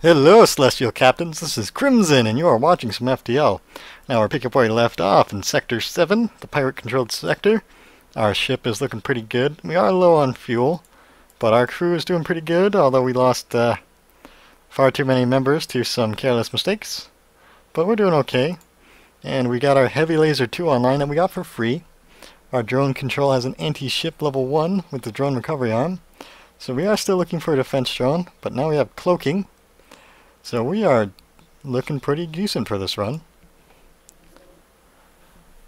Hello, Celestial Captains. This is Crimson, and you are watching some FTL. Now, we're picking up where we left off in Sector 7, the pirate-controlled sector. Our ship is looking pretty good. We are low on fuel, but our crew is doing pretty good, although we lost far too many members to some careless mistakes. But we're doing okay. And we got our Heavy Laser 2 online that we got for free. Our drone control has an anti-ship level 1 with the drone recovery arm. So we are still looking for a defense drone, but now we have cloaking. So we are looking pretty decent for this run.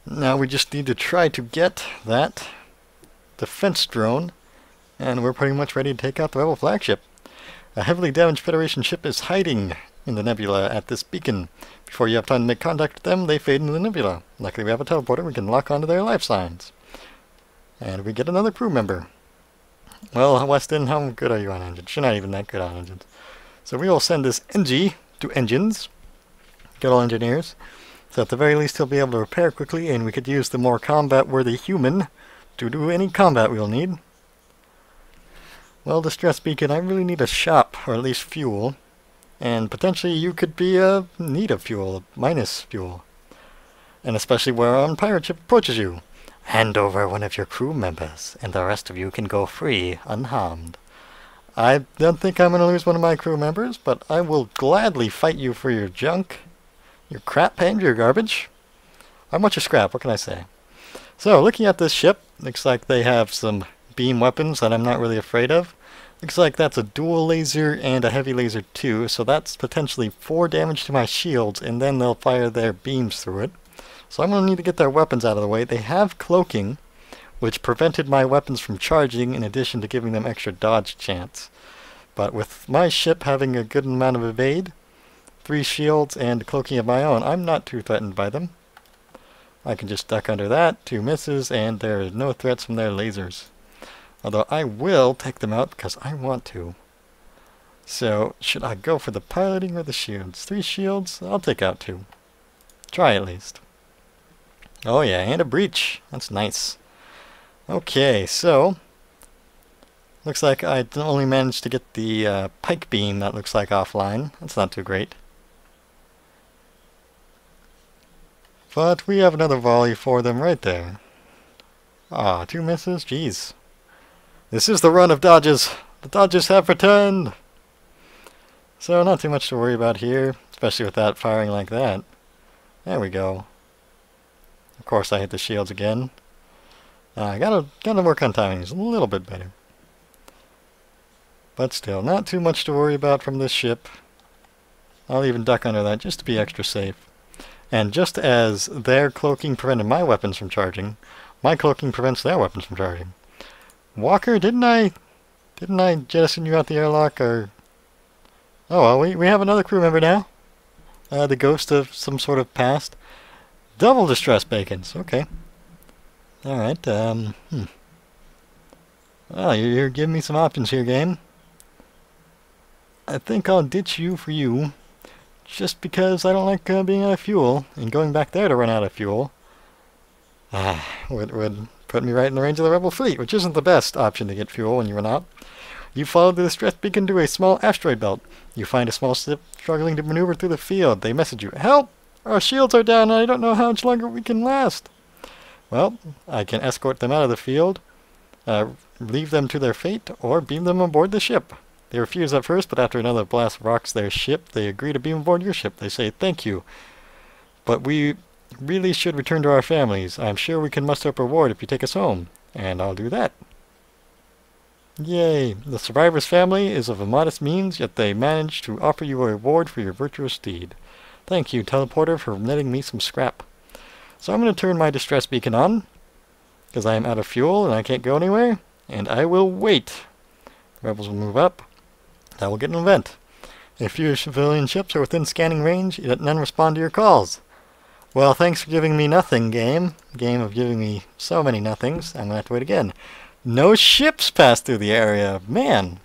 Now we just need to try to get that defense drone, and we're pretty much ready to take out the rebel flagship. A heavily damaged Federation ship is hiding in the nebula at this beacon. Before you have time to make contact with them, they fade into the nebula. Luckily we have a teleporter, we can lock onto their life signs. And we get another crew member. Well, Weston, how good are you on engines? You're not even that good on engines. So we will send this NG to engines, good old engineers, so at the very least he'll be able to repair quickly, and we could use the more combat-worthy human to do any combat we'll need. Well, Distress Beacon, I really need a shop, or at least fuel, and potentially you could be in need of fuel, minus fuel, and especially where our pirate ship approaches you. Hand over one of your crew members, and the rest of you can go free, unharmed. I don't think I'm going to lose one of my crew members, but I will gladly fight you for your junk, your crap, and your garbage. I'm much your scrap, what can I say? So, looking at this ship, looks like they have some beam weapons that I'm not really afraid of. Looks like that's a dual laser and a heavy laser too, so that's potentially 4 damage to my shields, and then they'll fire their beams through it. So I'm going to need to get their weapons out of the way. They have cloaking, which prevented my weapons from charging in addition to giving them extra dodge chance. But with my ship having a good amount of evade, 3 shields and cloaking of my own, I'm not too threatened by them. I can just duck under that, 2 misses, and there are no threats from their lasers. Although I will take them out because I want to. So, should I go for the piloting or the shields? 3 shields? I'll take out 2. Try at least. Oh yeah, and a breach. That's nice. Okay, so looks like I only managed to get the pike beam that looks like offline. That's not too great. But we have another volley for them right there. Ah, 2 misses? Jeez. This is the run of dodges. The dodges have returned. So not too much to worry about here, especially with that firing like that. There we go. Of course I hit the shields again. I gotta work on timings a little bit better. But still, not too much to worry about from this ship. I'll even duck under that just to be extra safe. And just as their cloaking prevented my weapons from charging, my cloaking prevents their weapons from charging. Walker, didn't I jettison you out the airlock, or... Oh well, we have another crew member now. The ghost of some sort of past. Double distress bacons, okay. Alright, well, you're giving me some options here, game. I think I'll ditch you for you, just because I don't like being out of fuel, and going back there to run out of fuel would put me right in the range of the rebel fleet, which isn't the best option to get fuel when you run out. You follow the distress beacon to a small asteroid belt. You find a small ship struggling to maneuver through the field. They message you, "Help! Our shields are down and I don't know how much longer we can last." Well, I can escort them out of the field, leave them to their fate, or beam them aboard the ship. They refuse at first, but after another blast rocks their ship, they agree to beam aboard your ship. They say, "Thank you, but we really should return to our families. I'm sure we can muster up a reward if you take us home." And I'll do that. Yay! The survivor's family is of a modest means, yet they manage to offer you a reward for your virtuous deed. Thank you, teleporter, for netting me some scrap. So I'm going to turn my distress beacon on, because I am out of fuel and I can't go anywhere, and I will wait. The rebels will move up. I will get an event. If your civilian ships are within scanning range, yet none respond to your calls. Well, thanks for giving me nothing, game. Game of giving me so many nothings. I'm going to have to wait again. No ships pass through the area. Man,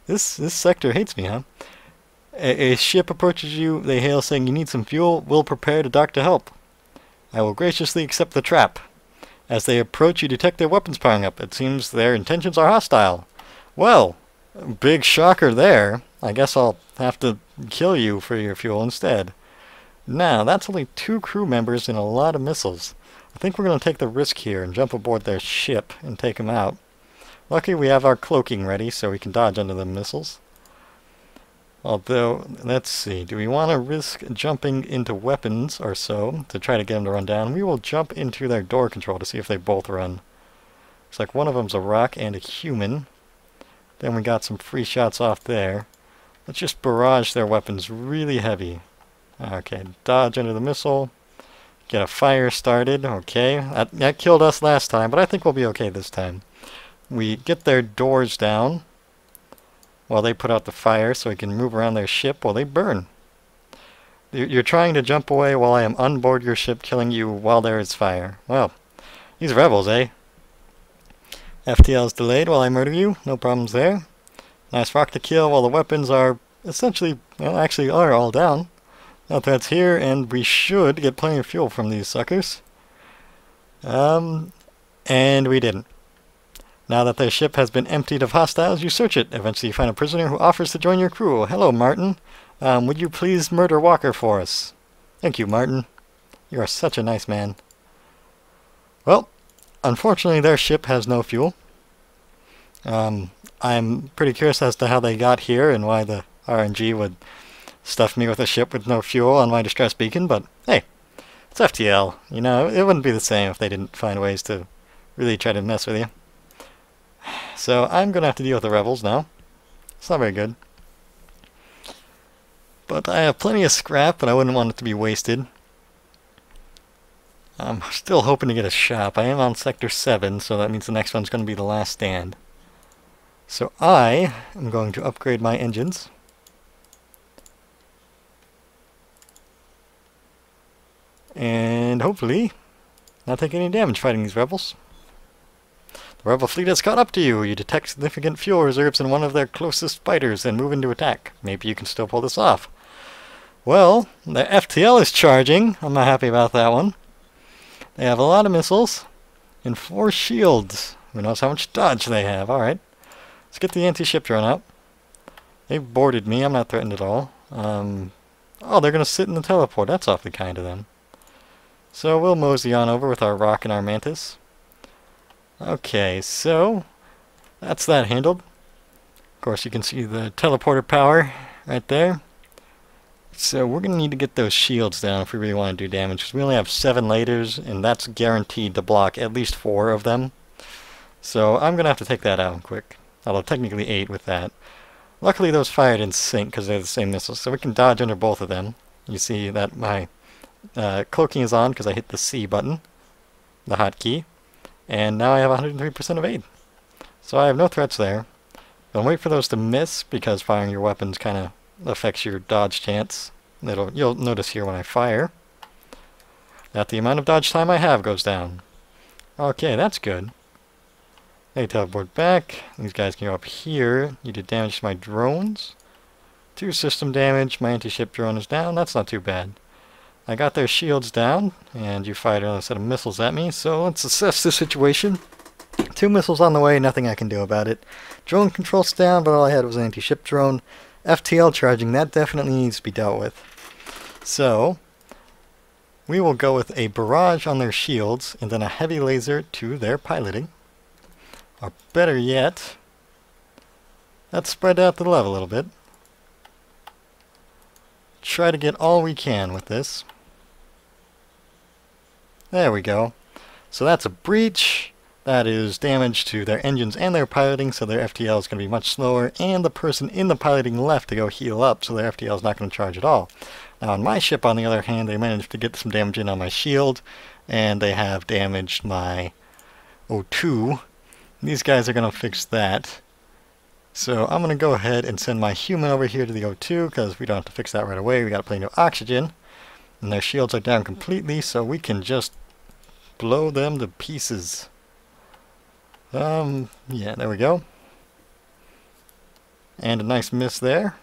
this sector hates me, huh? A ship approaches you, they hail saying you need some fuel, we'll prepare to dock to help. I will graciously accept the trap. As they approach, you detect their weapons powering up. It seems their intentions are hostile. Well, big shocker there. I guess I'll have to kill you for your fuel instead. Now, that's only 2 crew members and a lot of missiles. I think we're going to take the risk here and jump aboard their ship and take them out. Luckily we have our cloaking ready so we can dodge under the missiles. Although, let's see, do we want to risk jumping into weapons or so to try to get them to run down? We will jump into their door control to see if they both run. Looks like one of them's a rock and a human. Then we got some free shots off there. Let's just barrage their weapons really heavy. Okay, dodge under the missile. Get a fire started. Okay, that killed us last time, but I think we'll be okay this time. We get their doors down while they put out the fire so we can move around their ship while they burn. You're trying to jump away while I am on board your ship killing you while there is fire. Well, these rebels, eh? FTL is delayed while I murder you. No problems there. Nice rock to kill while the weapons are essentially, well, actually are all down. No threats here, and we should get plenty of fuel from these suckers. And we didn't. Now that their ship has been emptied of hostiles, you search it. Eventually you find a prisoner who offers to join your crew. Hello, Martin. Would you please murder Walker for us? Thank you, Martin. You are such a nice man. Well, unfortunately their ship has no fuel. I'm pretty curious as to how they got here and why the RNG would stuff me with a ship with no fuel on my distress beacon, but hey, it's FTL. You know, it wouldn't be the same if they didn't find ways to really try to mess with you. So I'm going to have to deal with the rebels now. It's not very good. But I have plenty of scrap, but I wouldn't want it to be wasted. I'm still hoping to get a shop. I am on Sector 7, so that means the next one's going to be the last stand. So I am going to upgrade my engines. And hopefully not take any damage fighting these rebels. The rebel fleet has caught up to you. You detect significant fuel reserves in one of their closest fighters and move into attack. Maybe you can still pull this off. Well, the FTL is charging. I'm not happy about that one. They have a lot of missiles and 4 shields. Who knows how much dodge they have. Alright. Let's get the anti-ship drone out. They boarded me. I'm not threatened at all. Oh, they're going to sit in the teleport. That's awfully kind of them. So we'll mosey on over with our rock and our mantis. Okay, so that's that handled. Of course, you can see the teleporter power right there. So we're going to need to get those shields down if we really want to do damage, because we only have 7 lasers, and that's guaranteed to block at least 4 of them. So I'm going to have to take that out quick. Although technically 8 with that. Luckily those fired in sync because they're the same missiles, so we can dodge under both of them. You see that my cloaking is on because I hit the C button, the hotkey, and now I have 103% of aid. So I have no threats there. Don't wait for those to miss because firing your weapons kind of affects your dodge chance. You'll notice here when I fire that the amount of dodge time I have goes down. Okay, that's good. They teleport back. These guys can go up here. You did damage to my drones. 2 system damage. My anti-ship drone is down. That's not too bad. I got their shields down, and you fired another set of missiles at me, so let's assess the situation. 2 missiles on the way, nothing I can do about it. Drone control's down, but all I had was an anti-ship drone. FTL charging, that definitely needs to be dealt with. So, we will go with a barrage on their shields, and then a heavy laser to their piloting. Or better yet, let's spread out the love a little bit. Try to get all we can with this. There we go. So that's a breach. That is damage to their engines and their piloting, so their FTL is going to be much slower, and the person in the piloting left to go heal up, so their FTL is not going to charge at all. Now on my ship, on the other hand, they managed to get some damage in on my shield, and they have damaged my O2. These guys are going to fix that. So I'm going to go ahead and send my human over here to the O2, because we don't have to fix that right away. We got plenty of oxygen, and their shields are down completely, so we can just blow them to pieces. Yeah, there we go. And a nice miss there.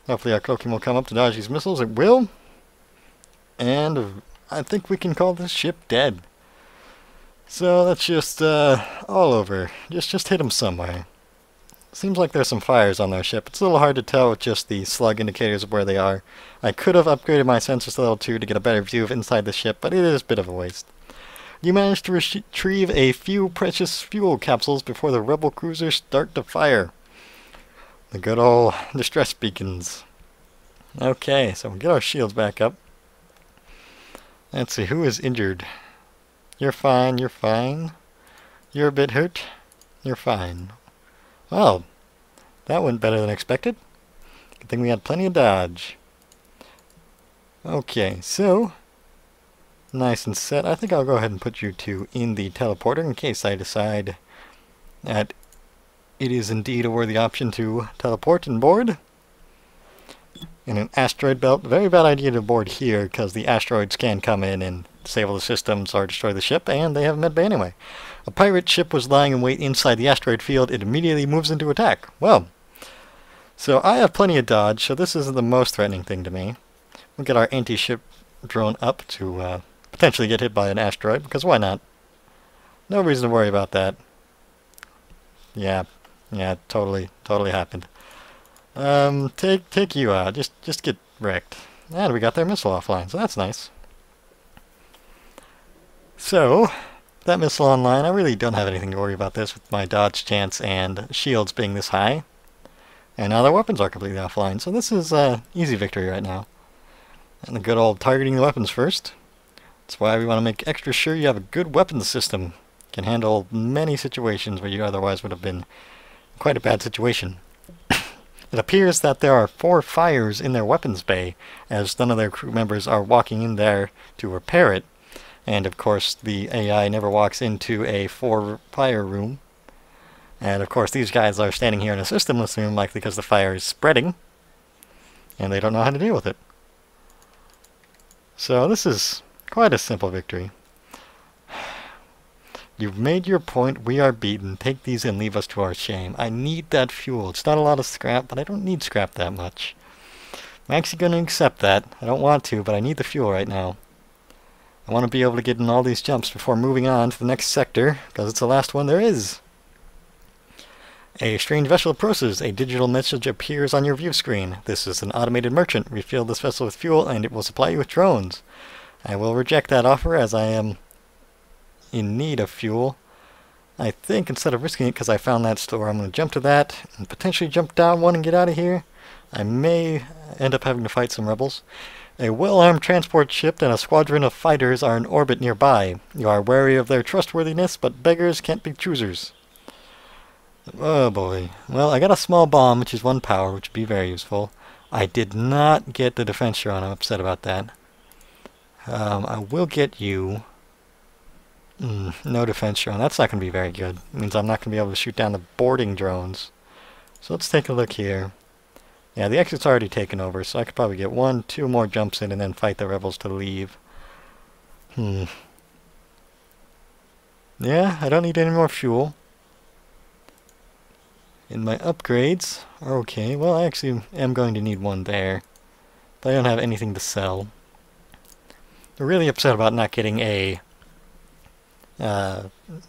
Hopefully our cloaking will come up to dodge these missiles. It will. And I think we can call this ship dead. So let's just, all over. Just hit them somewhere. Seems like there's some fires on their ship. It's a little hard to tell with just the slug indicators of where they are. I could have upgraded my sensors to level 2 to get a better view of inside the ship, but it is a bit of a waste. You managed to retrieve a few precious fuel capsules before the rebel cruisers start to fire. The good old distress beacons. Okay, so we'll get our shields back up. Let's see, who is injured? You're fine, you're fine. You're a bit hurt. You're fine. Well, that went better than expected. Good thing we had plenty of dodge. Okay, so nice and set. I think I'll go ahead and put you two in the teleporter in case I decide that it is indeed a worthy option to teleport and board. In an asteroid belt, very bad idea to board here because the asteroids can come in and disable the systems or destroy the ship, and they have medbay anyway. A pirate ship was lying in wait inside the asteroid field. It immediately moves into attack. Well, so I have plenty of dodge, so this isn't the most threatening thing to me. We'll get our anti-ship drone up to potentially get hit by an asteroid, because why not? No reason to worry about that. Yeah, totally happened. Take you out. Just get wrecked. And we got their missile offline, so that's nice. So, that missile online, I really don't have anything to worry about this with my dodge chance and shields being this high. And now their weapons are completely offline, so this is easy victory right now. And the good old targeting the weapons first. That's why we want to make extra sure you have a good weapons system. Can handle many situations where you otherwise would have been in quite a bad situation. It appears that there are 4 fires in their weapons bay, as none of their crew members are walking in there to repair it. And of course, the AI never walks into a 4-fire room. And of course, these guys are standing here in a systemless room, likely because the fire is spreading, and they don't know how to deal with it. So this is quite a simple victory. You've made your point, we are beaten. Take these and leave us to our shame. I need that fuel. It's not a lot of scrap, but I don't need scrap that much. I'm actually going to accept that. I don't want to, but I need the fuel right now. I want to be able to get in all these jumps before moving on to the next sector, because it's the last one there is. A strange vessel approaches. A digital message appears on your view screen. This is an automated merchant. Refill this vessel with fuel, and it will supply you with drones. I will reject that offer, as I am in need of fuel. I think instead of risking it because I found that store, I'm going to jump to that and potentially jump down one and get out of here. I may end up having to fight some rebels. A well-armed transport ship and a squadron of fighters are in orbit nearby. You are wary of their trustworthiness, but beggars can't be choosers. Oh boy. Well, I got a small bomb, which is 1 power, which would be very useful. I did not get the defense drone. I'm upset about that. I will get you. No defense drone. That's not going to be very good. It means I'm not going to be able to shoot down the boarding drones. So let's take a look here. Yeah, the exit's already taken over, so I could probably get 1, 2 more jumps in and then fight the rebels to leave. Yeah, I don't need any more fuel. And my upgrades are okay. Well, I actually am going to need 1 there. But I don't have anything to sell. I'm really upset about not getting a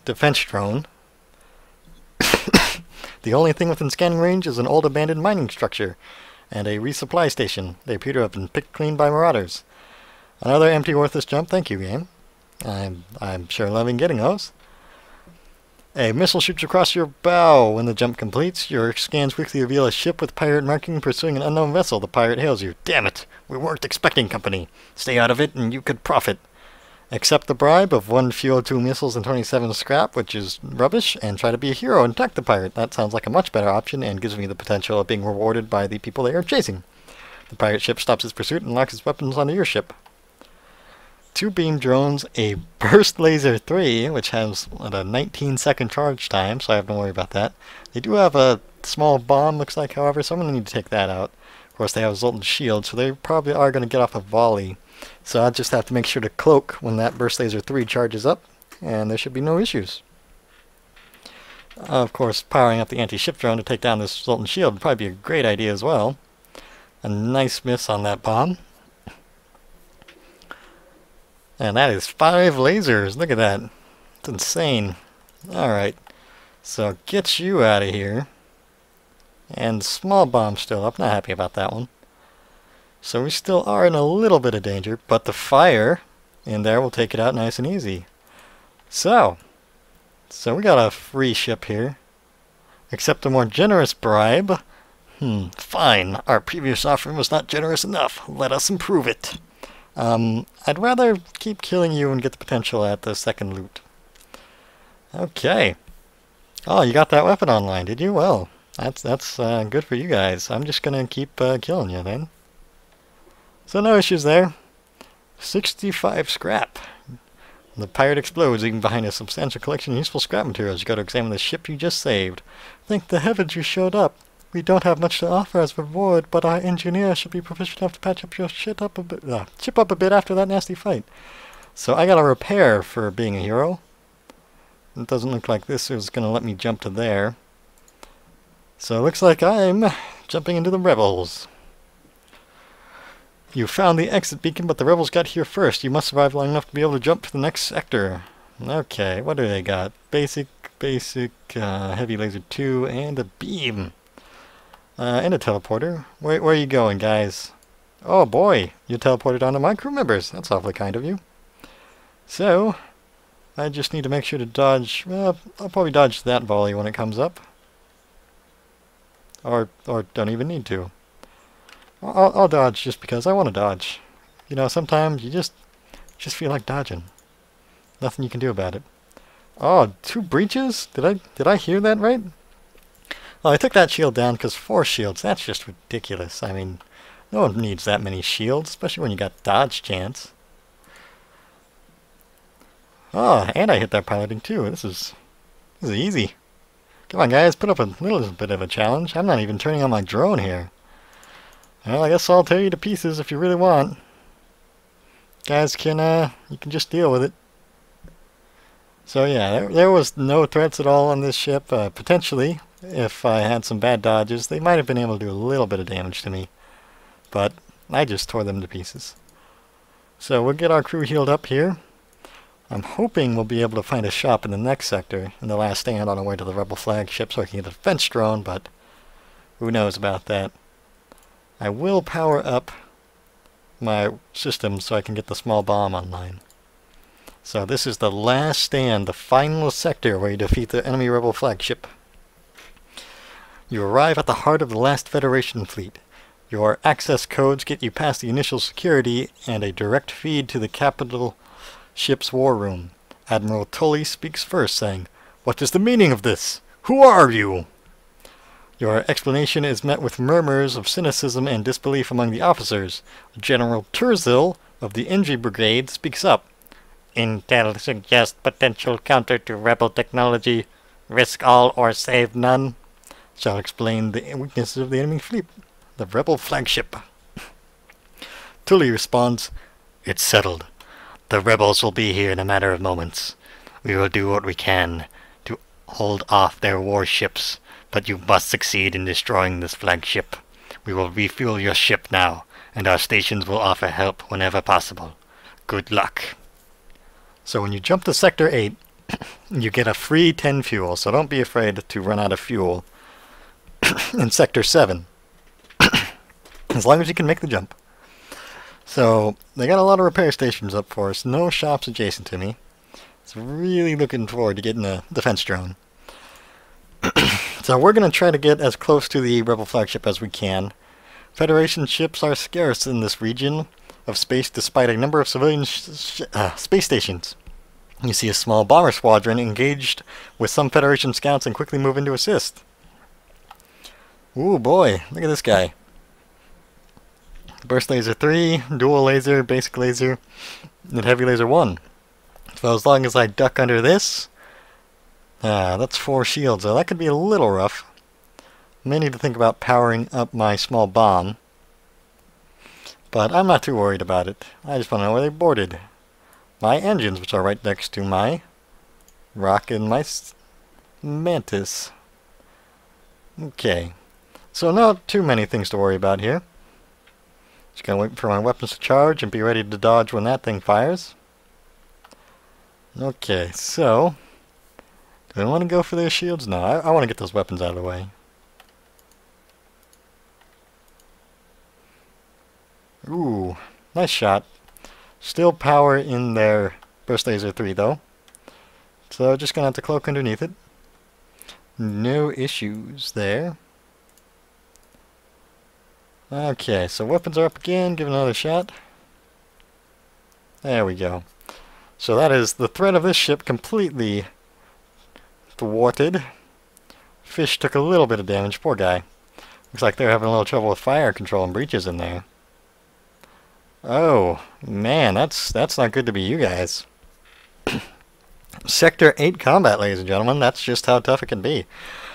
defense drone. The only thing within scanning range is an old abandoned mining structure and a resupply station. They appear to have been picked clean by marauders. Another empty worthless jump. Thank you, game. I'm sure loving getting those. A missile shoots across your bow. When the jump completes, your scans quickly reveal a ship with pirate marking pursuing an unknown vessel. The pirate hails you. Damn it! We weren't expecting company. Stay out of it and you could profit. Accept the bribe of 1 fuel, 2 missiles, and 27 scrap, which is rubbish, and try to be a hero and attack the pirate. That sounds like a much better option and gives me the potential of being rewarded by the people they are chasing. The pirate ship stops its pursuit and locks its weapons onto your ship. 2 beam drones, a burst laser 3, which has a 19-second charge time, so I have no worry about that. They do have a small bomb, looks like, however, so I'm going to need to take that out. Of course, they have a Zoltan shield, so they probably are going to get off a volley. So I'll just have to make sure to cloak when that burst laser 3 charges up, and there should be no issues. Of course, powering up the anti-ship drone to take down this Zoltan shield would probably be a great idea as well. A nice miss on that bomb. And that is 5 lasers. Look at that. It's insane. Alright. So get you out of here. And small bomb still up. Not happy about that one. So we still are in a little bit of danger, but the fire in there will take it out nice and easy. So we got a free ship here. Accept a more generous bribe. Fine. Our previous offer was not generous enough. Let us improve it. I'd rather keep killing you and get the potential at the second loot. Okay. Oh, you got that weapon online, did you? Well, that's good for you guys. I'm just gonna keep killing you then. So no issues there. 65 scrap. The pirate explodes, leaving behind a substantial collection of useful scrap materials. You go to examine the ship you just saved. Thank the heavens you showed up. We don't have much to offer as reward, but our engineer should be proficient enough to patch up your ship up a bit after that nasty fight. So I got a repair for being a hero. It doesn't look like this is going to let me jump to there. So it looks like I'm jumping into the rebels. You found the exit beacon, but the rebels got here first. You must survive long enough to be able to jump to the next sector. Okay, what do they got? Basic, heavy laser 2, and a beam. And a teleporter. Where are you going, guys? Oh boy, you teleported onto my crew members. That's awfully kind of you. So, I just need to make sure to dodge. Well, I'll probably dodge that volley when it comes up. Or don't even need to. I'll dodge just because I want to dodge. You know, sometimes you just feel like dodging. Nothing you can do about it. Oh, 2 breaches? Did I hear that right? Well, I took that shield down because 4 shields, that's just ridiculous. I mean, no one needs that many shields, especially when you got dodge chance. Oh, and I hit that piloting too. This is easy. Come on, guys, put up a little bit of a challenge. I'm not even turning on my drone here. Well, I guess I'll tear you to pieces if you really want. Guys can, you can just deal with it. So yeah, there was no threats at all on this ship. Potentially, if I had some bad dodges, they might have been able to do a little bit of damage to me. But I just tore them to pieces. So we'll get our crew healed up here. I'm hoping we'll be able to find a shop in the next sector, in the last stand on our way to the rebel flagship, so I can get a defense drone, but who knows about that. I will power up my system so I can get the small bomb online. So this is the last stand, the final sector where you defeat the enemy rebel flagship. You arrive at the heart of the last Federation fleet. Your access codes get you past the initial security and a direct feed to the capital ship's war room. Admiral Tully speaks first, saying, "What is the meaning of this? Who are you?" Your explanation is met with murmurs of cynicism and disbelief among the officers. General Turzil of the Engie Brigade speaks up. "Intel suggests potential counter to rebel technology. Risk all or save none. Shall explain the weaknesses of the enemy fleet. The rebel flagship." Tully responds, "It's settled. The rebels will be here in a matter of moments. We will do what we can to hold off their warships, but you must succeed in destroying this flagship. We will refuel your ship now, and our stations will offer help whenever possible. Good luck." So when you jump to Sector 8, you get a free 10 fuel, so don't be afraid to run out of fuel in Sector 7. As long as you can make the jump. So, they got a lot of repair stations up for us. No shops adjacent to me. So really looking forward to getting a defense drone. So we're going to try to get as close to the rebel flagship as we can. Federation ships are scarce in this region of space despite a number of civilian space stations. You see a small bomber squadron engaged with some Federation scouts and quickly move in to assist. Ooh boy, look at this guy. Burst laser 3, dual laser, basic laser, and heavy laser 1. So as long as I duck under this, that's 4 shields. So that could be a little rough. May need to think about powering up my small bomb. But I'm not too worried about it. I just want to know where they boarded. My engines, which are right next to my rocket and my mantis. Okay. So not too many things to worry about here. Just gonna wait for my weapons to charge and be ready to dodge when that thing fires. Okay, so do I want to go for their shields? No, I want to get those weapons out of the way. Ooh, nice shot. Still power in their burst laser 3 though. So just gonna have to cloak underneath it. No issues there. Okay, so weapons are up again. Give it another shot. There we go. So that is the threat of this ship completely thwarted. Fish took a little bit of damage. Poor guy. Looks like they're having a little trouble with fire control and breaches in there. Oh, man, that's not good to be you guys. Sector 8 combat, ladies and gentlemen. That's just how tough it can be.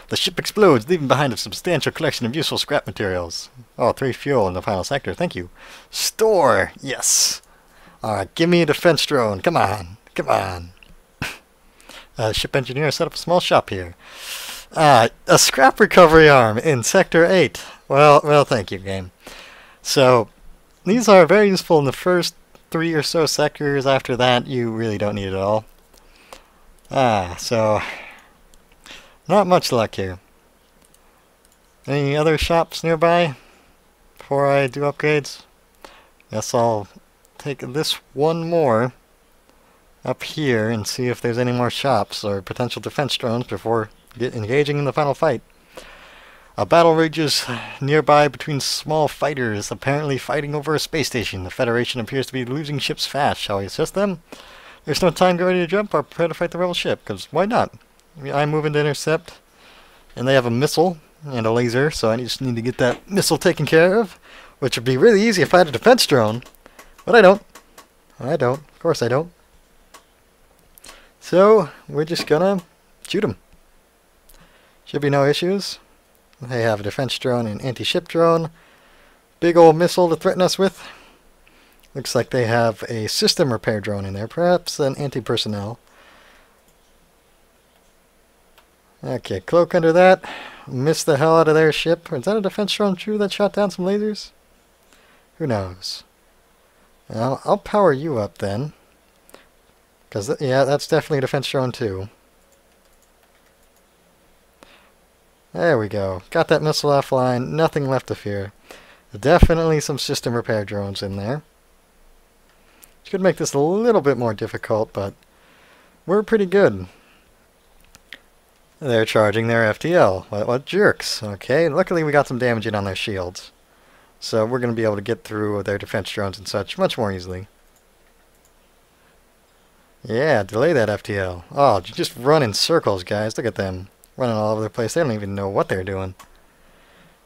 The ship explodes, leaving behind a substantial collection of useful scrap materials. Oh, 3 fuel in the final sector. Thank you. Store! Yes! Alright, give me a defense drone. Come on. Come on. Ship engineer set up a small shop here. A scrap recovery arm in Sector 8. Well, thank you, game. So, these are very useful in the first 3 or so sectors. After that, you really don't need it all. So, not much luck here. Any other shops nearby before I do upgrades? Guess I'll take this one more up here and see if there's any more shops or potential defense drones before engaging in the final fight. A battle rages nearby between small fighters, apparently fighting over a space station. The Federation appears to be losing ships fast. Shall we assist them? There's no time. Get ready to jump or prepare to fight the rebel ship, because why not? I'm moving to intercept, and they have a missile and a laser, so I just need to get that missile taken care of, which would be really easy if I had a defense drone, but I don't. I don't. Of course I don't. So, we're just gonna shoot them. Should be no issues. They have a defense drone and anti-ship drone. Big old missile to threaten us with. Looks like they have a system repair drone in there. Perhaps an anti-personnel. Okay, cloak under that. Missed the hell out of their ship. Is that a defense drone too that shot down some lasers? Who knows? I'll power you up then. Because, yeah, that's definitely a defense drone too. There we go. Got that missile offline. Nothing left to fear. Definitely some system repair drones in there. Which could make this a little bit more difficult, but we're pretty good. They're charging their FTL. What jerks. Okay, luckily we got some damage in on their shields. So we're going to be able to get through their defense drones and such much more easily. Yeah, delay that FTL. Oh, just run in circles, guys. Look at them. Running all over the place. They don't even know what they're doing.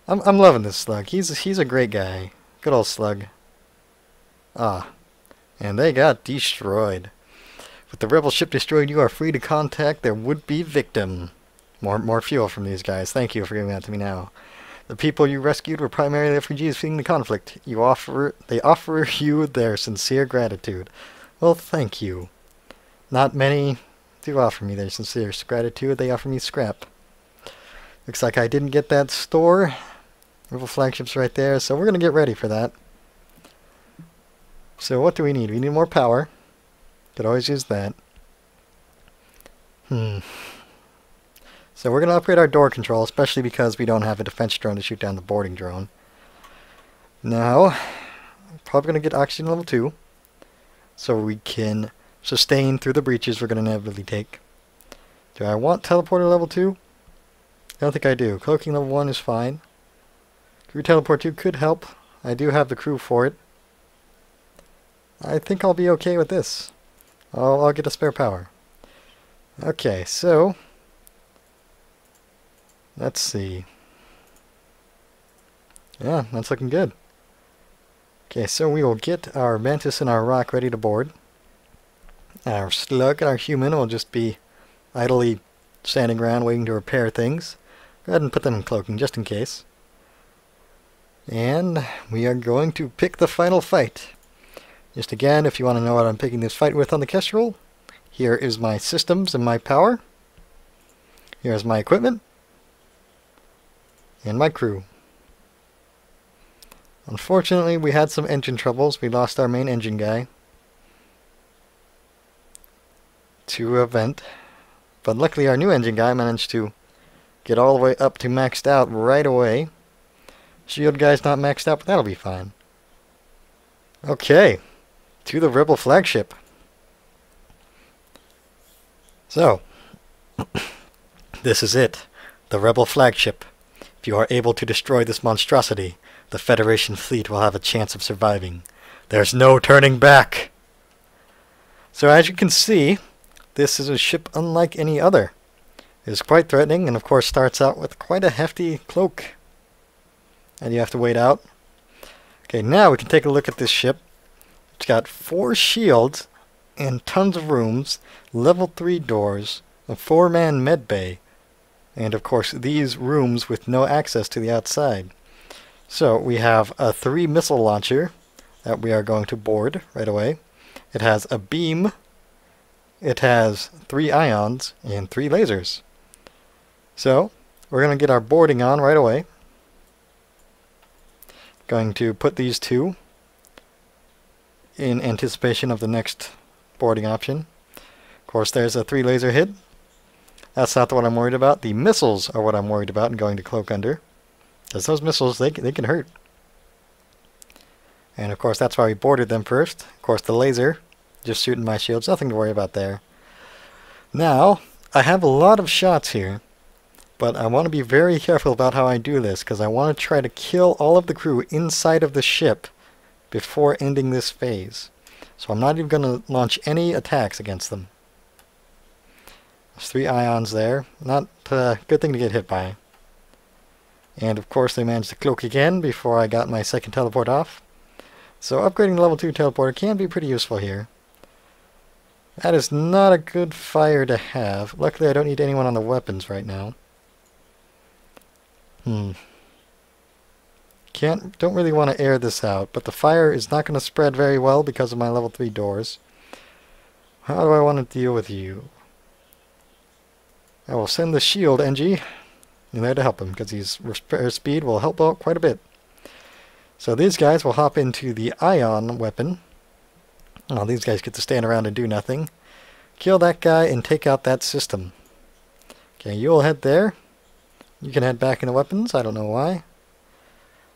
I'm loving this slug. He's a great guy. Good old slug. Ah. And they got destroyed. With the rebel ship destroyed, you are free to contact their would-be victim. More fuel from these guys. Thank you for giving that to me now. The people you rescued were primarily refugees fleeing the conflict. They offer you their sincere gratitude. Well, thank you. Not many do offer me their sincere gratitude. They offer me scrap. Looks like I didn't get that store. Rebel flagships right there, so we're going to get ready for that. So what do we need? We need more power. Could always use that. So we're going to upgrade our door control, especially because we don't have a defense drone to shoot down the boarding drone. Now, probably going to get oxygen level 2, so we can sustain through the breaches we're going to inevitably take. Do I want teleporter level 2? I don't think I do. Cloaking level 1 is fine. Crew teleport 2 could help. I do have the crew for it. I think I'll be okay with this. I'll get a spare power. Okay, so let's see. Yeah, that's looking good. Okay, so we will get our Mantis and our Rock ready to board. Our Slug and our Human will just be idly standing around waiting to repair things. Go ahead and put them in cloaking just in case. And we are going to pick the final fight. Just again, if you want to know what I'm picking this fight with on the Kestral, here is my systems and my power. Here's my equipment. And my crew. Unfortunately, we had some engine troubles. We lost our main engine guy to a vent. But luckily our new engine guy managed to get all the way up to maxed out right away. Shield guy's not maxed out, but that'll be fine. Okay, to the Rebel Flagship. So, this is it. The Rebel Flagship. If you are able to destroy this monstrosity, the Federation fleet will have a chance of surviving. There's no turning back! So as you can see, this is a ship unlike any other. It is quite threatening, and of course starts out with quite a hefty cloak. And you have to wait out. Okay, now we can take a look at this ship. It's got 4 shields and tons of rooms, level 3 doors, a 4-man med bay, and of course these rooms with no access to the outside. So we have a 3 missile launcher that we are going to board right away. It has a beam, it has 3 ions, and 3 lasers. So we're going to get our boarding on right away. Going to put these 2 in anticipation of the next boarding option. Of course, there's a 3 laser hit. That's not what I'm worried about. The missiles are what I'm worried about and going to cloak under. Because those missiles, they can hurt. And of course, that's why we boarded them first. Of course, the laser, just shooting my shields, nothing to worry about there. Now, I have a lot of shots here, but I want to be very careful about how I do this, because I want to try to kill all of the crew inside of the ship before ending this phase. So I'm not even going to launch any attacks against them. There's 3 ions there. Not a good thing to get hit by. And of course they managed to cloak again before I got my second teleport off. So upgrading the level 2 teleporter can be pretty useful here. That is not a good fire to have. Luckily I don't need anyone on the weapons right now. Don't really want to air this out, but the fire is not going to spread very well because of my level 3 doors. How do I want to deal with you? I will send the shield NG in there to help him, because his repair speed will help out quite a bit. So these guys will hop into the ion weapon. Well, these guys get to stand around and do nothing. Kill that guy and take out that system. Okay, you'll head there. You can head back into weapons, I don't know why.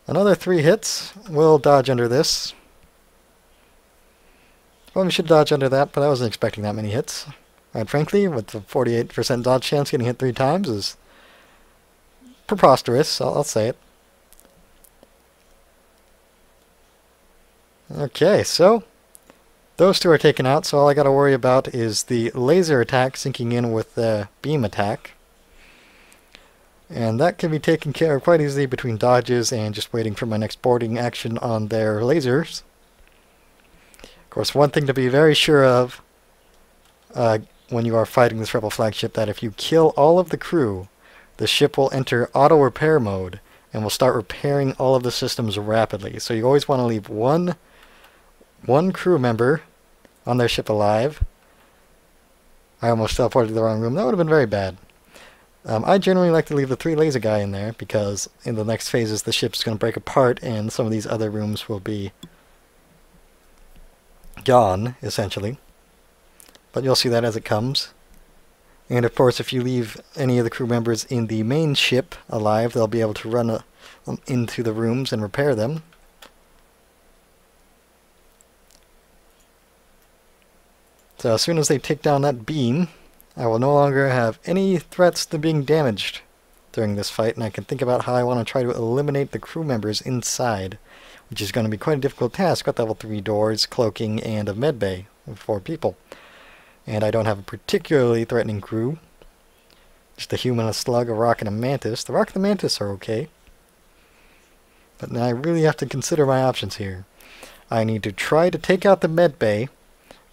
Another 3 hits. We'll dodge under this. Probably should dodge under that, but I wasn't expecting that many hits. Quite frankly, with the 48% dodge chance, getting hit 3 times is preposterous, I'll say it. Okay, so those 2 are taken out, so all I gotta worry about is the laser attack syncing in with the beam attack. And that can be taken care of quite easily between dodges and just waiting for my next boarding action on their lasers. Of course, one thing to be very sure of when you are fighting this Rebel Flagship, that if you kill all of the crew, the ship will enter auto repair mode and will start repairing all of the systems rapidly. So you always want to leave one crew member on their ship alive. I almost teleported to the wrong room. That would have been very bad. I generally like to leave the 3 laser guy in there, because in the next phases the ship's going to break apart and some of these other rooms will be gone, essentially. But you'll see that as it comes. And of course, if you leave any of the crew members in the main ship alive, they'll be able to run into the rooms and repair them. So as soon as they take down that beam, I will no longer have any threats to being damaged during this fight, and I can think about how I want to try to eliminate the crew members inside, which is going to be quite a difficult task with level 3 doors, cloaking, and a med bay of 4 people. And I don't have a particularly threatening crew. Just a human, a slug, a rock, and a mantis. The rock and the mantis are okay. But now I really have to consider my options here. I need to try to take out the med bay,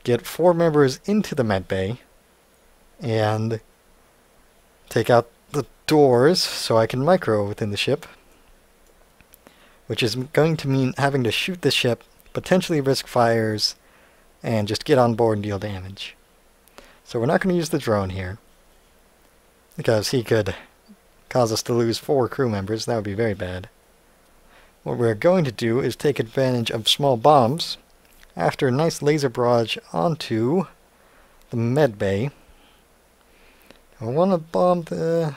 get 4 members into the med bay, and take out the doors so I can micro within the ship. Which is going to mean having to shoot the ship, potentially risk fires, and just get on board and deal damage. So we're not going to use the drone here, because he could cause us to lose 4 crew members. That would be very bad. What we're going to do is take advantage of small bombs after a nice laser barrage onto the med bay. I want to bomb the...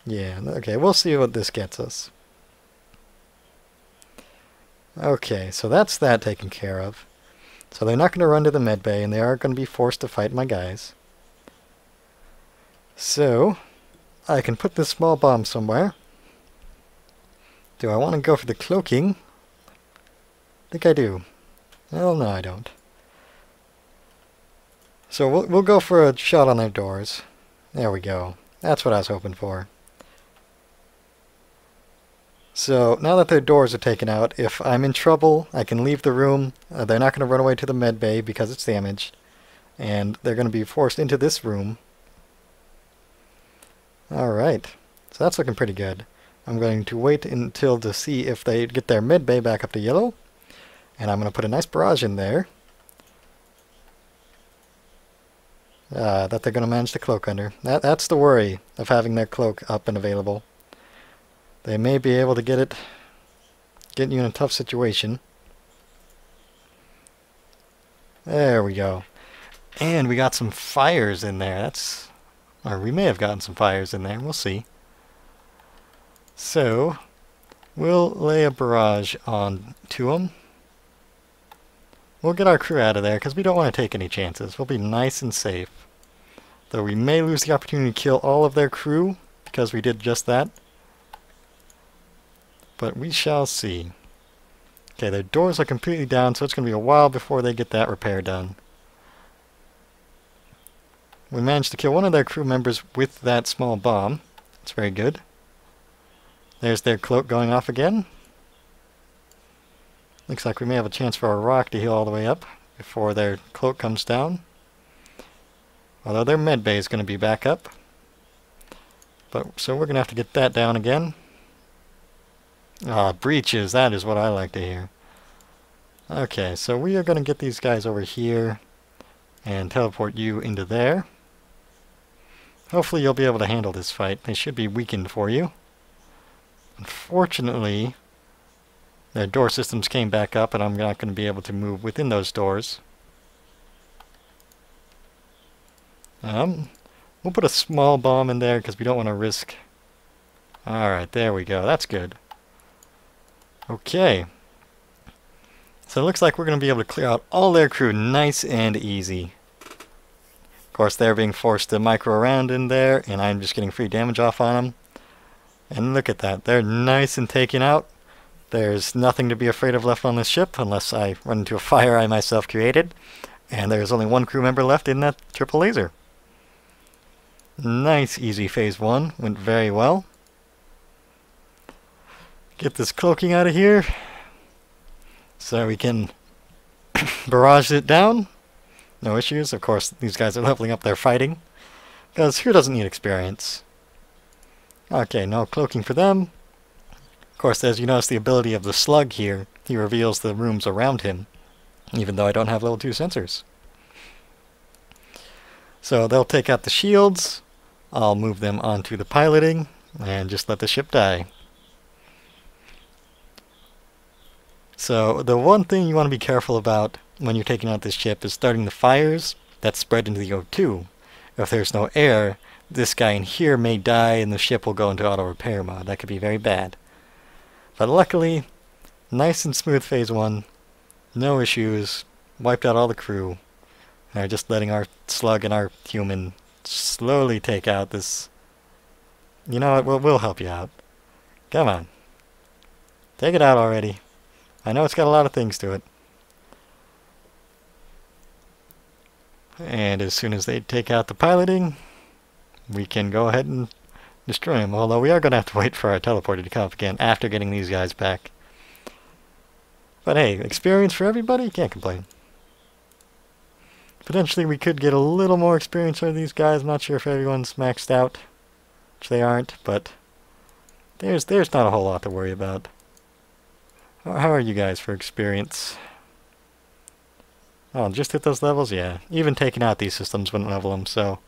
Yeah, okay, we'll see what this gets us. Okay, so that's that taken care of. So they're not going to run to the med bay, and they are going to be forced to fight my guys. So, I can put this small bomb somewhere. Do I want to go for the cloaking? I think I do. Well, no, I don't. So we'll go for a shot on their doors. There we go. That's what I was hoping for. So now that their doors are taken out, if I'm in trouble, I can leave the room. They're not going to run away to the med bay because it's damaged. And they're going to be forced into this room. Alright. So that's looking pretty good. I'm going to wait until to see if they get their med bay back up to yellow. And I'm going to put a nice barrage in there. That they're going to manage to cloak under. That's the worry of having their cloak up and available. They may be able to get you in a tough situation. There we go. And we got some fires in there. Or we may have gotten some fires in there. We'll see. So, we'll lay a barrage on to them. We'll get our crew out of there because we don't want to take any chances. We'll be nice and safe. Though we may lose the opportunity to kill all of their crew because we did just that. But we shall see. Okay, their doors are completely down, so it's going to be a while before they get that repair done. We managed to kill one of their crew members with that small bomb. That's very good. There's their cloak going off again. Looks like we may have a chance for a rock to heal all the way up before their cloak comes down. Although their med bay is going to be back up. So we're going to have to get that down again. Breaches, that is what I like to hear. Okay, so we are going to get these guys over here and teleport you into there. Hopefully you'll be able to handle this fight. They should be weakened for you. Unfortunately, their door systems came back up and I'm not going to be able to move within those doors. We'll put a small bomb in there because we don't want to risk. Alright, there we go. That's good. Okay. So it looks like we're going to be able to clear out all their crew nice and easy. Of course, they're being forced to micro around in there, and I'm just getting free damage off on them. And look at that. They're nice and taken out. There's nothing to be afraid of left on this ship, unless I run into a fire I myself created. And there's only one crew member left in that triple laser. Nice, easy phase 1. Went very well. Get this cloaking out of here so we can barrage it down. No issues. Of course, these guys are leveling up their fighting because who doesn't need experience? Okay, no cloaking for them. Of course, as you notice the ability of the slug here, he reveals the rooms around him, even though I don't have level 2 sensors. So they'll take out the shields. I'll move them onto the piloting and just let the ship die. So the one thing you want to be careful about when you're taking out this ship is starting the fires that spread into the O2. If there's no air, this guy in here may die and the ship will go into auto repair mode. That could be very bad. But luckily, nice and smooth phase 1, no issues, wiped out all the crew. And are just letting our slug and our human slowly take out this. You know what, we'll help you out. Come on. Take it out already. I know it's got a lot of things to it. And as soon as they take out the piloting, we can go ahead and destroy them. Although we are going to have to wait for our teleporter to come up again after getting these guys back. But hey, experience for everybody? Can't complain. Potentially we could get a little more experience out of these guys. I'm not sure if everyone's maxed out, which they aren't, but there's not a whole lot to worry about. How are you guys for experience? Oh, just hit those levels? Yeah. Even taking out these systems wouldn't level them, so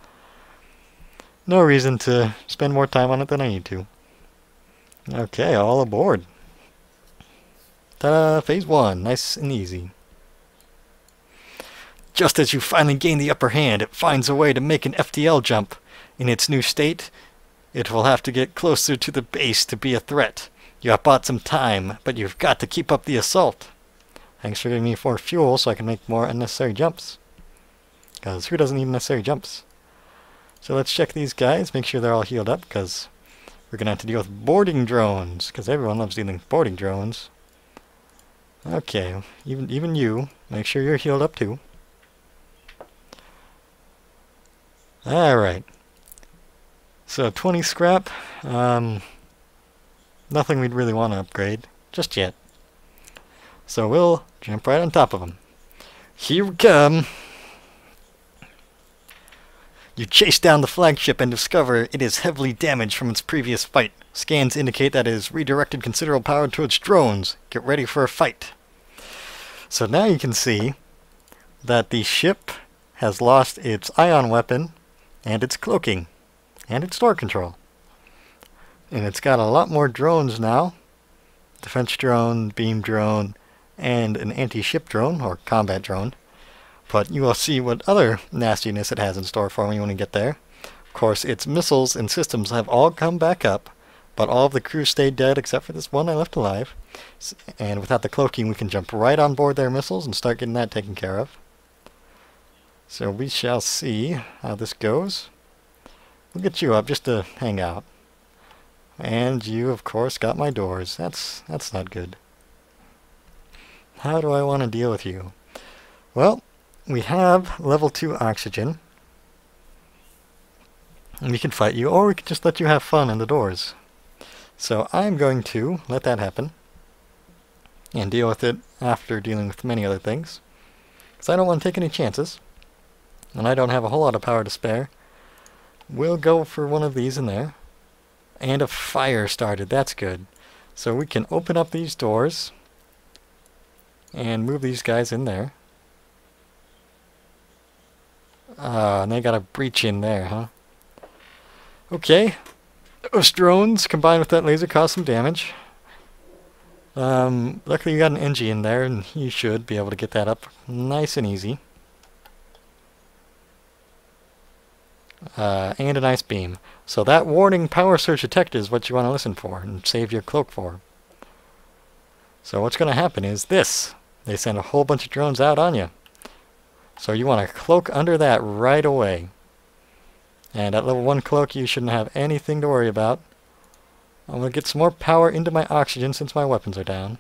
no reason to spend more time on it than I need to. Okay, all aboard. Ta-da! Phase 1. Nice and easy. Just as you finally gain the upper hand, it finds a way to make an FTL jump. In its new state, it will have to get closer to the base to be a threat. You have bought some time, but you've got to keep up the assault. Thanks for giving me 4 fuel so I can make more unnecessary jumps. Because who doesn't need unnecessary jumps? So let's check these guys, make sure they're all healed up, because we're going to have to deal with boarding drones, because everyone loves dealing with boarding drones. Okay, even you, make sure you're healed up too. Alright. So 20 scrap, nothing we'd really want to upgrade, just yet. So we'll jump right on top of them. Here we come! You chase down the flagship and discover it is heavily damaged from its previous fight. Scans indicate that it has redirected considerable power towards drones. Get ready for a fight. So now you can see that the ship has lost its ion weapon and its cloaking and its door control. And it's got a lot more drones now. Defense drone, beam drone, and an anti-ship drone, or combat drone. But you will see what other nastiness it has in store for me when we get there. Of course, its missiles and systems have all come back up, but all of the crew stayed dead except for this one I left alive. And without the cloaking, we can jump right on board their missiles and start getting that taken care of. So we shall see how this goes. We'll get you up just to hang out. And you, of course, got my doors. That's not good. How do I want to deal with you? Well, we have level 2 oxygen. And we can fight you, or we can just let you have fun in the doors. So I'm going to let that happen. And deal with it after dealing with many other things. Because I don't want to take any chances. And I don't have a whole lot of power to spare. We'll go for one of these in there. And a fire started, that's good. So we can open up these doors. And move these guys in there. And they got a breach in there, huh? Okay. Those drones combined with that laser caused some damage. Luckily you got an NG in there, and you should be able to get that up nice and easy. And a nice beam. So that warning power surge detector is what you want to listen for and save your cloak for. So what's going to happen is this. They send a whole bunch of drones out on you. So you want to cloak under that right away. And at level 1 cloak you shouldn't have anything to worry about. I'm going to get some more power into my oxygen since my weapons are down.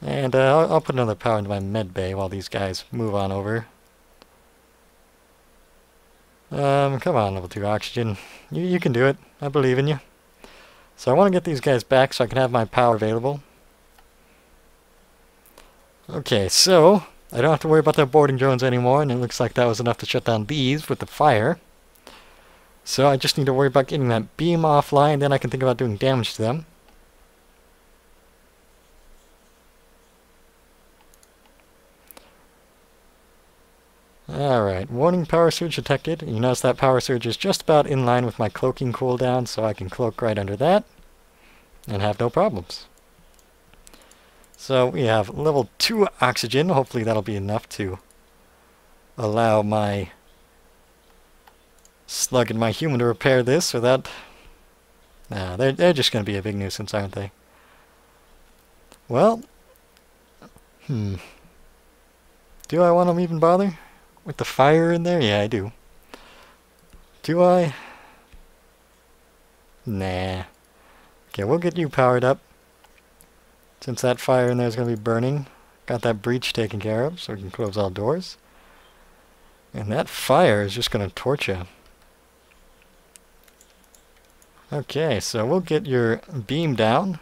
And I'll put another power into my med bay while these guys move on over. Come on, level 2 oxygen. You can do it. I believe in you. So I want to get these guys back so I can have my power available. Okay, so I don't have to worry about their boarding drones anymore, and it looks like that was enough to shut down these with the fire. So I just need to worry about getting that beam offline, then I can think about doing damage to them. Alright, warning power surge detected. You notice that power surge is just about in line with my cloaking cooldown, so I can cloak right under that and have no problems. So we have level 2 oxygen. Hopefully that'll be enough to allow my slug and my human to repair this without... Nah, they're just going to be a big nuisance, aren't they? Well, do I want to even bother? With the fire in there? Yeah, I do. Do I? Nah. Okay, we'll get you powered up. Since that fire in there is going to be burning. Got that breach taken care of, so we can close all doors. And that fire is just going to torch you. Okay, so we'll get your beam down.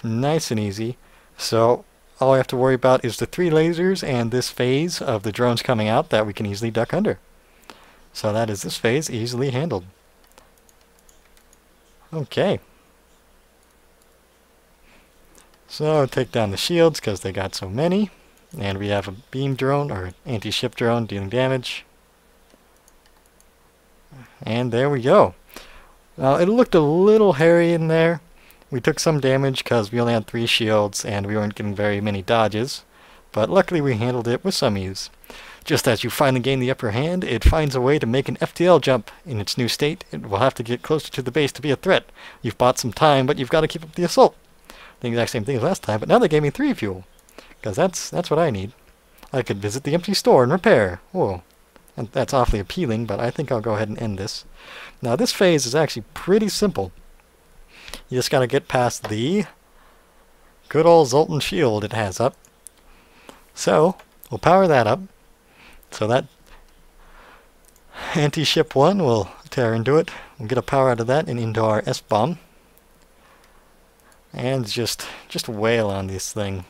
Nice and easy. So all I have to worry about is the 3 lasers and this phase of the drones coming out that we can easily duck under. So that is this phase easily handled. Okay. So take down the shields because they got so many. And we have a beam drone or anti-ship drone dealing damage. And there we go. Now it looked a little hairy in there. We took some damage because we only had 3 shields and we weren't getting very many dodges. But luckily we handled it with some ease. Just as you finally gain the upper hand, it finds a way to make an FTL jump. In its new state, it will have to get closer to the base to be a threat. You've bought some time, but you've got to keep up the assault. The exact same thing as last time, but now they gave me 3 fuel. Because that's what I need. I could visit the empty store and repair. Whoa. And that's awfully appealing, but I think I'll go ahead and end this. Now this phase is actually pretty simple. You just gotta get past the good old Zoltan shield it has up. So, we'll power that up. So that anti-ship 1 will tear into it. We'll get a power out of that and into our S-bomb. And just wail on this thing.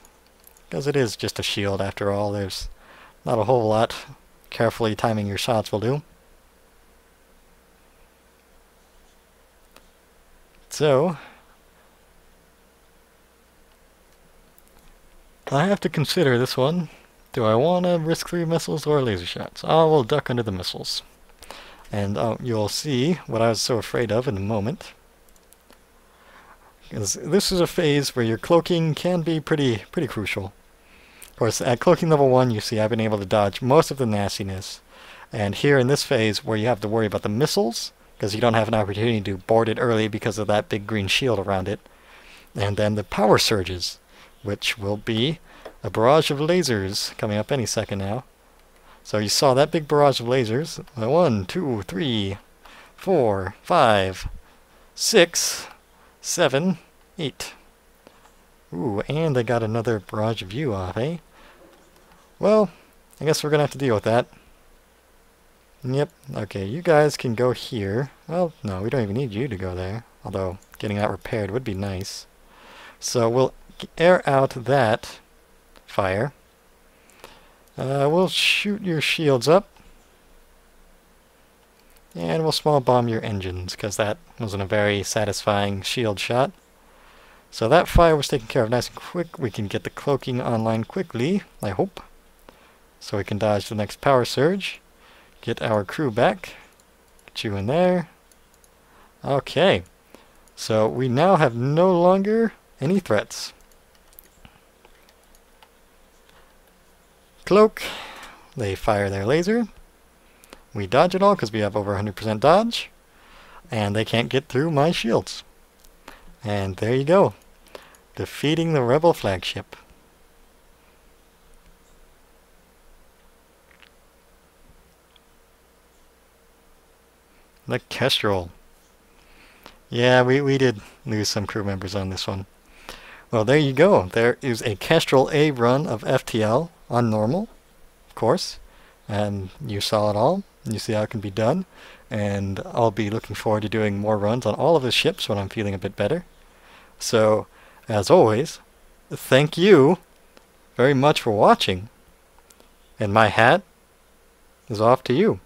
Because it is just a shield after all. There's not a whole lot. Carefully timing your shots will do. So, I have to consider this one. Do I want to risk 3 missiles or laser shots? Oh, we'll duck under the missiles. And you'll see what I was so afraid of in a moment. Because this is a phase where your cloaking can be pretty crucial. Of course, at cloaking level 1, you see I've been able to dodge most of the nastiness. And here in this phase, where you have to worry about the missiles, because you don't have an opportunity to board it early because of that big green shield around it. And then the power surges, which will be a barrage of lasers coming up any second now. So you saw that big barrage of lasers. 1, 2, 3, 4, 5, 6, 7, 8. Ooh, and they got another barrage of you off, eh? Well, I guess we're gonna have to deal with that. Yep, okay, you guys can go here. Well, no, we don't even need you to go there. Although, getting that repaired would be nice. So we'll air out that fire. We'll shoot your shields up. And we'll small bomb your engines, because that wasn't a very satisfying shield shot. So that fire was taken care of nice and quick. We can get the cloaking online quickly, I hope. So we can dodge the next power surge. Get our crew back. Get you in there. Okay. So we now have no longer any threats. Cloak. They fire their laser. We dodge it all because we have over 100% dodge. And they can't get through my shields. And there you go. Defeating the rebel flagship. The Kestral. Yeah, we did lose some crew members on this one. Well, there you go. There is a Kestral A run of FTL on normal, of course. And you saw it all. You see how it can be done. And I'll be looking forward to doing more runs on all of the ships when I'm feeling a bit better. So, as always, thank you very much for watching. And my hat is off to you.